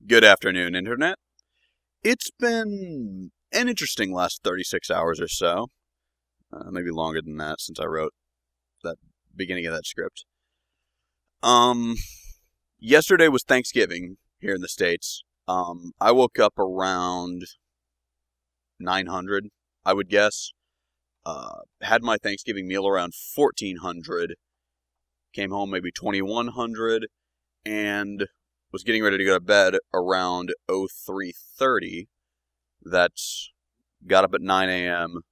Good afternoon, Internet. It's been an interesting last 36 hours or so. Maybe longer than that since I wrote that beginning of that script. Yesterday was Thanksgiving here in the States. I woke up around 900, I would guess. Had my Thanksgiving meal around 1400. Came home maybe 2100. And was getting ready to go to bed around 03:30. That's got up at 9 a.m.,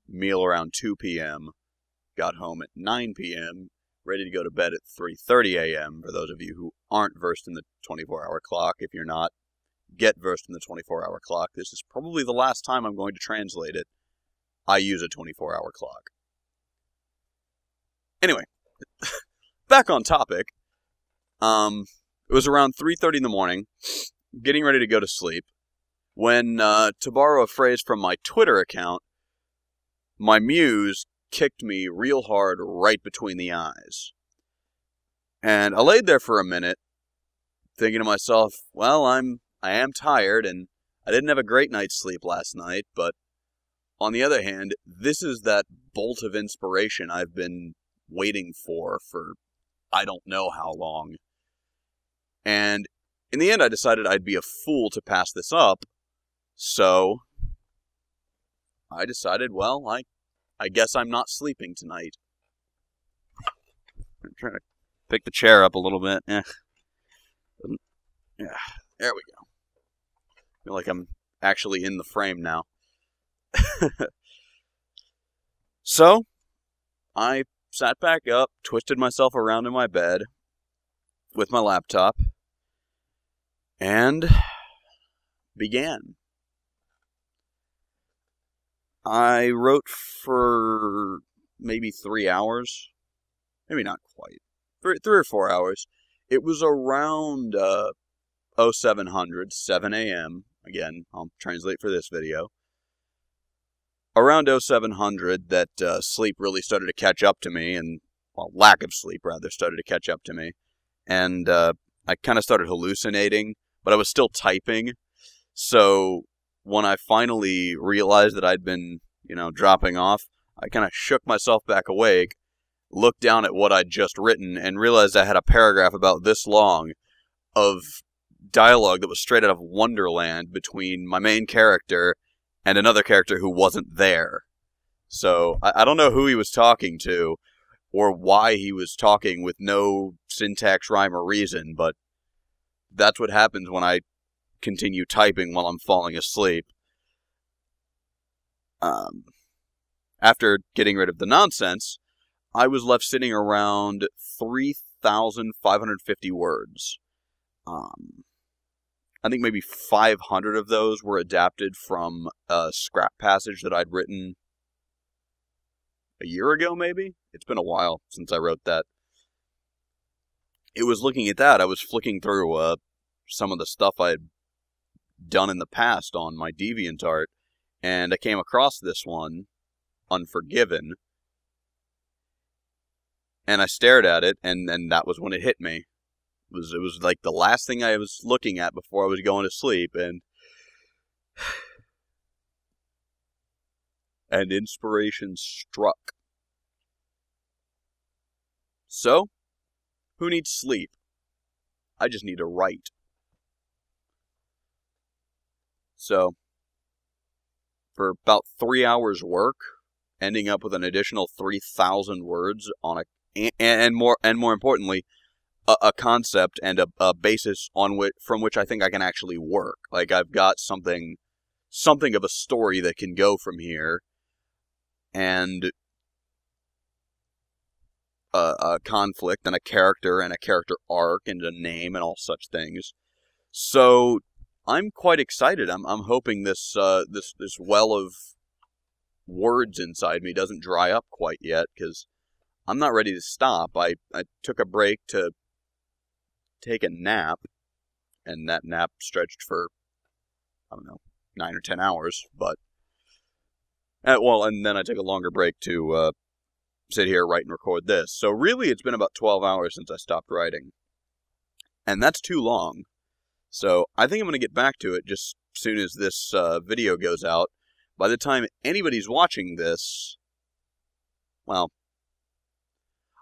meal around 2 p.m., got home at 9 p.m., ready to go to bed at 3:30 a.m. For those of you who aren't versed in the 24-hour clock, if you're not, get versed in the 24-hour clock. This is probably the last time I'm going to translate it. I use a 24-hour clock. Anyway, back on topic. It was around 3:30 in the morning, getting ready to go to sleep, when, to borrow a phrase from my Twitter account, my muse kicked me real hard right between the eyes. And I laid there for a minute, thinking to myself, well, I am tired, and I didn't have a great night's sleep last night, but on the other hand, this is that bolt of inspiration I've been waiting for I don't know how long. And in the end, I decided I'd be a fool to pass this up. So I decided, well, I guess I'm not sleeping tonight. I'm trying to pick the chair up a little bit. Yeah, there we go. I feel like I'm actually in the frame now. So I sat back up, twisted myself around in my bed with my laptop, and began. I wrote for maybe 3 hours. Maybe not quite. 3 or 4 hours. It was around 0700, 7 a.m. Again, I'll translate for this video. Around 0700 that sleep really started to catch up to me, and, well, lack of sleep, rather, started to catch up to me. And I kind of started hallucinating, but I was still typing. So when I finally realized that I'd been, dropping off, I kind of shook myself back awake, looked down at what I'd just written, and realized I had a paragraph about this long of dialogue that was straight out of Wonderland between my main character and another character who wasn't there. So I don't know who he was talking to, or why he was talking with no syntax, rhyme, or reason, but that's what happens when I continue typing while I'm falling asleep. After getting rid of the nonsense, I was left sitting around 3,550 words. I think maybe 500 of those were adapted from a scrap passage that I'd written a year ago, maybe? It's been a while since I wrote that. It was looking at that, I was flicking through some of the stuff I had done in the past on my DeviantArt, and I came across this one, Unforgiven, and I stared at it, and that was when it hit me. It was like the last thing I was looking at before I was going to sleep, and inspiration struck. So, who needs sleep? I just need to write. So, for about 3 hours work, ending up with an additional 3,000 words on and more importantly, a concept and a basis from which I think I can actually work. Like, I've got something of a story that can go from here, and a conflict and a character arc and a name and all such things. So I'm quite excited. I'm hoping this well of words inside me doesn't dry up quite yet, because I'm not ready to stop. I took a break to take a nap, and that nap stretched for, I don't know, 9 or 10 hours, but and then I took a longer break to sit here, write, and record this. So really, it's been about 12 hours since I stopped writing. And that's too long. So I think I'm going to get back to it just as soon as this video goes out. By the time anybody's watching this, well,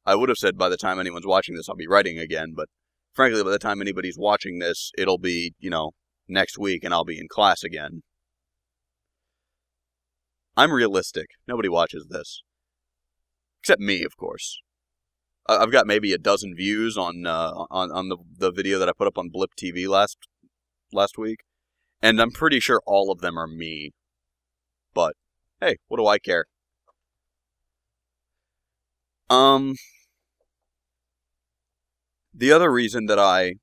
I would have said by the time anyone's watching this, I'll be writing again, but frankly, by the time anybody's watching this, it'll be, next week and I'll be in class again. I'm realistic. Nobody watches this. Except me, of course. I've got maybe a dozen views on the video that I put up on Blip TV last week, and I'm pretty sure all of them are me. But hey, what do I care? The other reason that I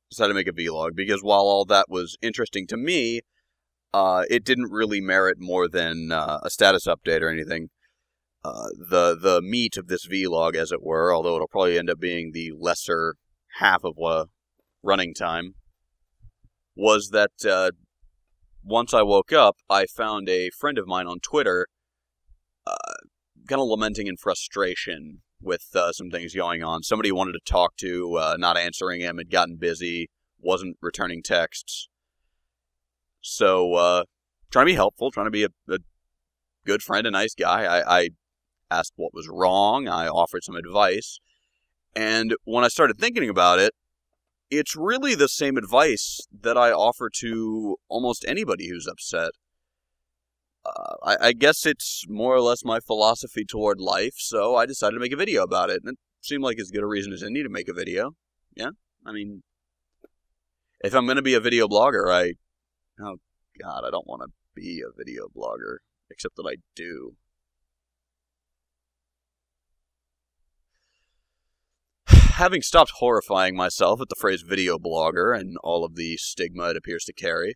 decided to make a vlog, because while all that was interesting to me, it didn't really merit more than a status update or anything. The meat of this vlog, as it were, although it'll probably end up being the lesser half of running time, was that once I woke up, I found a friend of mine on Twitter kind of lamenting in frustration with some things going on. Somebody he wanted to talk to, not answering him, had gotten busy, wasn't returning texts. So, trying to be helpful, trying to be a good friend, a nice guy. I asked what was wrong, I offered some advice, and when I started thinking about it, it's really the same advice that I offer to almost anybody who's upset. I guess it's more or less my philosophy toward life, so I decided to make a video about it, and it seemed like as good a reason as any to make a video. Yeah, I mean, if I'm going to be a video blogger, oh god, I don't want to be a video blogger, except that I do. Having stopped horrifying myself at the phrase video blogger and all of the stigma it appears to carry,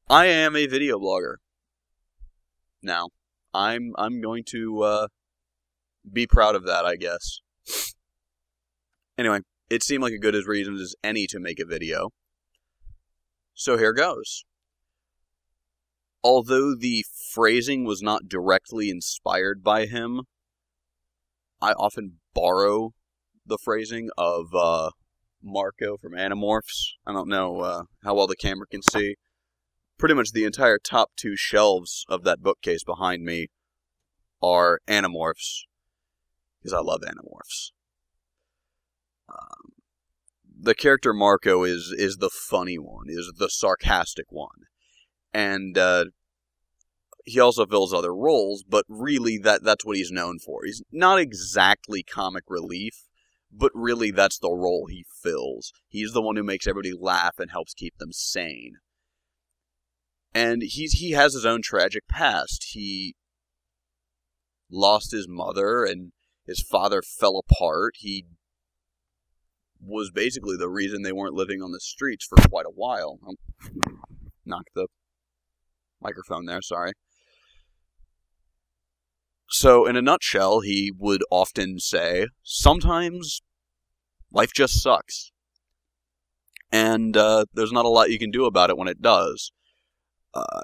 I am a video blogger. Now, I'm going to be proud of that, I guess. Anyway, it seemed like a good as reason as any to make a video. So here goes. Although the phrasing was not directly inspired by him, I often borrow the phrasing of Marco from Animorphs. I don't know how well the camera can see. Pretty much the entire top two shelves of that bookcase behind me are Animorphs, because I love Animorphs. The character Marco is the funny one, is the sarcastic one. And he also fills other roles, but really that's what he's known for. He's not exactly comic relief, but really that's the role he fills. He's the one who makes everybody laugh and helps keep them sane. And he has his own tragic past. He lost his mother, and his father fell apart. He was basically the reason they weren't living on the streets for quite a while. Knocked the microphone there, sorry. So, in a nutshell, he would often say, sometimes life just sucks. And there's not a lot you can do about it when it does.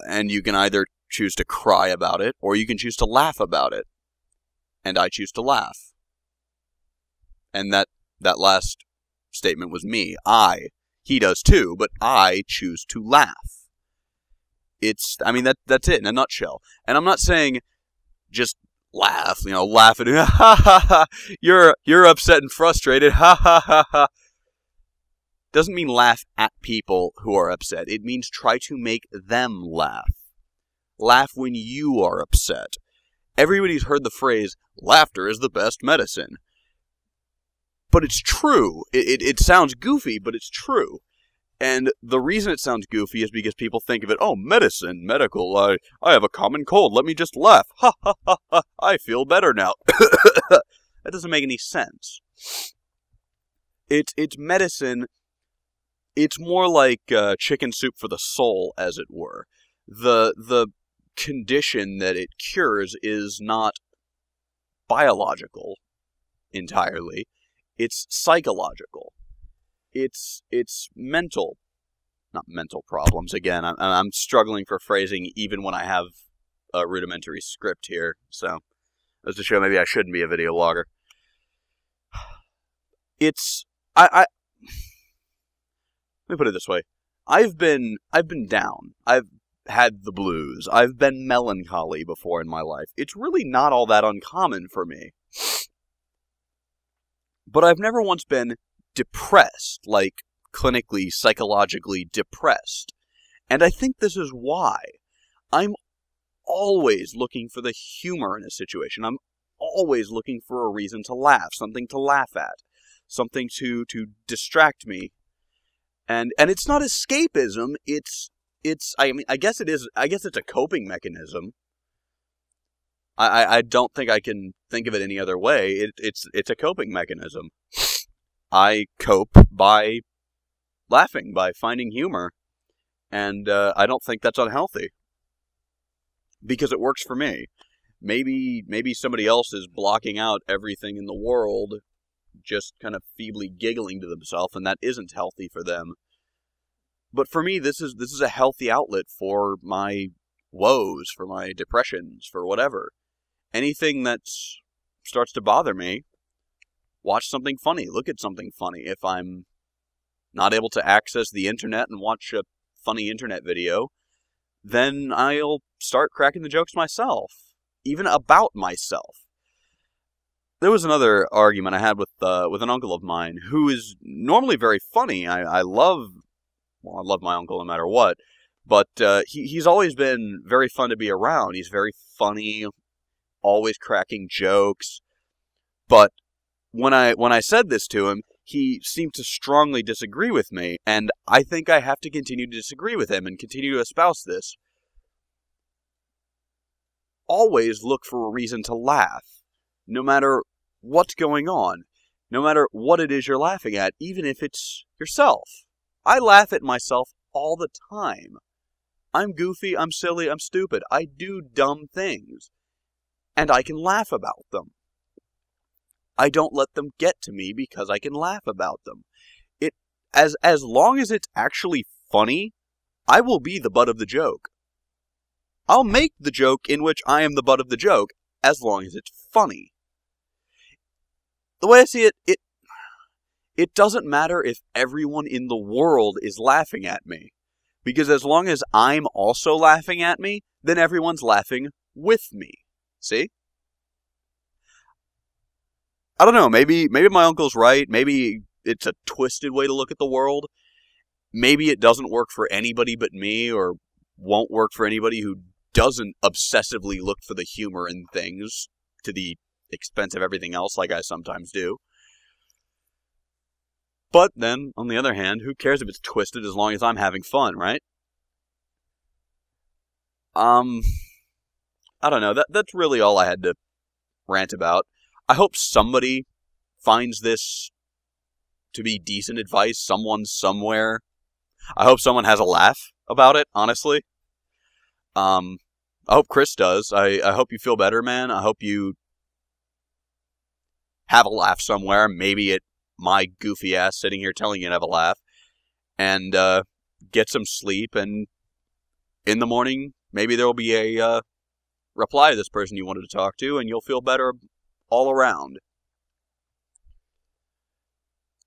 And you can either choose to cry about it, or you can choose to laugh about it. And I choose to laugh. And that last statement was me. He does too, but I choose to laugh. That's it in a nutshell. And I'm not saying just laugh, laugh at it, ha ha ha, you're upset and frustrated, ha ha ha ha. Doesn't mean laugh at people who are upset. It means try to make them laugh. Laugh when you are upset. Everybody's heard the phrase, laughter is the best medicine. But it's true. It sounds goofy, but it's true. And the reason it sounds goofy is because people think of it, oh, medicine, medical, I have a common cold, let me just laugh. Ha ha ha ha, I feel better now. That doesn't make any sense. It's medicine. It's more like chicken soup for the soul, as it were. The condition that it cures is not biological entirely. It's psychological. It's mental. Not mental problems. Again, I'm struggling for phrasing even when I have a rudimentary script here. So, as to show maybe I shouldn't be a video blogger. me put it this way. I've been down. I've had the blues. I've been melancholy before in my life. It's really not all that uncommon for me. But I've never once been depressed, like clinically, psychologically depressed. And I think this is why. I'm always looking for the humor in a situation. I'm always looking for a reason to laugh, something to laugh at, something to distract me. And it's not escapism, I guess it is. I guess it's a coping mechanism. I don't think I can think of it any other way. It's a coping mechanism. I cope by laughing, by finding humor, and I don't think that's unhealthy because it works for me. Maybe somebody else is blocking out everything in the world, just kind of feebly giggling to themselves, and that isn't healthy for them. But for me, this is a healthy outlet for my woes, for my depressions, for whatever. Anything that starts to bother me, watch something funny, look at something funny. If I'm not able to access the internet and watch a funny internet video, then I'll start cracking the jokes myself, even about myself. There was another argument I had with an uncle of mine who is normally very funny. I love my uncle no matter what, but he's always been very fun to be around. He's very funny, always cracking jokes. But when I said this to him, he seemed to strongly disagree with me, and I think I have to continue to disagree with him and continue to espouse this. Always look for a reason to laugh, no matter what's going on, no matter what it is you're laughing at, even if it's yourself. I laugh at myself all the time. I'm goofy, I'm silly, I'm stupid. I do dumb things, and I can laugh about them. I don't let them get to me because I can laugh about them. As long as it's actually funny, I will be the butt of the joke. I'll make the joke in which I am the butt of the joke, as long as it's funny. The way I see it, it doesn't matter if everyone in the world is laughing at me. Because as long as I'm also laughing at me, then everyone's laughing with me. See? I don't know, maybe my uncle's right. Maybe it's a twisted way to look at the world. Maybe it doesn't work for anybody but me, or won't work for anybody who doesn't obsessively look for the humor in things to the expense of everything else like I sometimes do. But then, on the other hand, who cares if it's twisted as long as I'm having fun, right? I don't know. That's really all I had to rant about. I hope somebody finds this to be decent advice, someone somewhere. I hope someone has a laugh about it, honestly. I hope Chris does. I hope you feel better, man. I hope you have a laugh somewhere, maybe at my goofy ass sitting here telling you to have a laugh, and get some sleep, and in the morning, maybe there will be a reply to this person you wanted to talk to, and you'll feel better all around.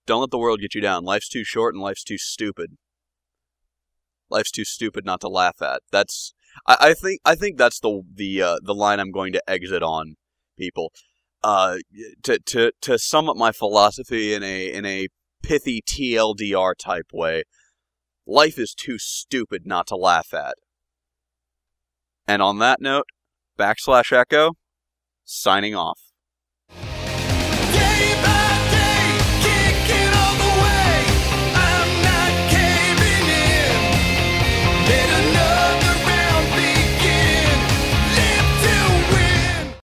Don't let the world get you down. Life's too short and life's too stupid. Life's too stupid not to laugh at. I think that's the line I'm going to exit on, people. To sum up my philosophy in a pithy TLDR type way, life is too stupid not to laugh at. And on that note, /Echo, signing off.